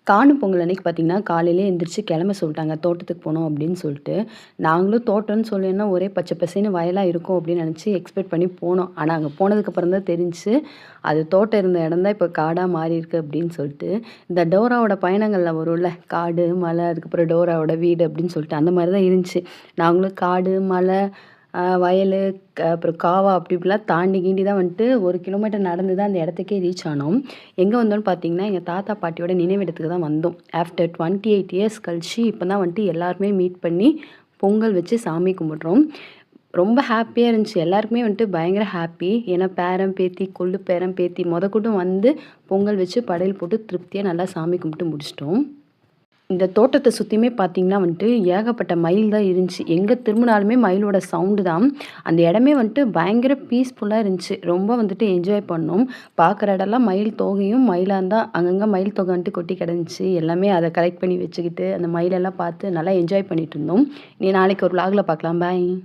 காணும் பொங்கல் அன்னைக்கு பார்த்தீங்கன்னா, காலையிலே எந்திரிச்சு கிளம்ப சொல்ட்டாங்க. தோட்டத்துக்கு போணும் அப்படின்னு சொல்லிட்டு. நாங்களும் தோட்டம்னு சொன்னோனே ஒரே பச்சை பசேல்னு வயலா இருக்கும் அப்படின்னு நினச்சு எக்ஸ்பெக்ட் பண்ணி போனோம். ஆனா அங்க போனதுக்கப்புறம் தான் தெரிஞ்சுச்சு, அது தோட்டம் இருந்த இடம் தான் இப்ப காடா மாறியிருக்கு அப்படின்னு சொல்லிட்டு. இந்த டோராவோட பயணங்கள்ல வரும்ல, காடு, மலை, அதுக்கப்புறம் டோராவோட வீடு அப்படின்னு சொல்லிட்டு அந்த மாரி தான் இருந்துச்சு. நாங்களும் காடு, மலை, வயலு, அப்புறம் காவா அப்படி இப்படிலாம் தாண்டி கீண்டி தான் வந்துட்டு 1 கிலோமீட்டர் நடந்து தான் அந்த இடத்துக்கே ரீச் ஆனோம். எங்க வந்தோம்னு பார்த்தீங்கன்னா, எங்க தாத்தா, பாட்டியோட நினைவிடத்துக்கு தான் வந்தோம். ஆஃப்டர் 28 இயர்ஸ் கழிச்சு இப்ப தான் வந்துட்டு எல்லாருமே மீட் பண்ணி, பொங்கல் வச்சு சாமி கும்பிடுறோம். ரொம்ப ஹேப்பியா இருந்துச்சு. எல்லாருக்குமே வந்துட்டு பயங்கர ஹேப்பி. ஏன்னா பேரன், பேத்தி, கொள்ளு பேரன், பேத்தி மொதற்கொண்டும் வந்து பொங்கல் வச்சு படையல் போட்டு திருப்தியா நல்லா சாமி கும்பிட்டு முடிச்சுட்டோம். இந்த தோட்டத்த சுத்தியுமே பார்த்தீங்கன்னா வந்துட்டு, ஏகப்பட்ட மயில் தான் இருந்துச்சு. எங்க திரும்புனாலுமே மயிலோட சவுண்டு தான். அந்த இடமே வந்துட்டு பயங்கர பீஸ்ஃபுல்லா இருந்துச்சு. ரொம்ப வந்துட்டு என்ஜாய் பண்ணோம். பார்க்குற இடம்லாம் மயில் தோகையும், மயிலாந்தான் அங்கங்க மயில் தோகை வந்துட்டு கொட்டி கிடந்துச்சு. எல்லாமே அத கலெக்ட் பண்ணி வச்சுக்கிட்டு, அந்த மயிலெல்லாம் பார்த்து நல்லா என்ஜாய் பண்ணிட்டு இருந்தோம். இனி நாளைக்கு ஒரு விலாக்ல பார்க்கலாம். பாய்.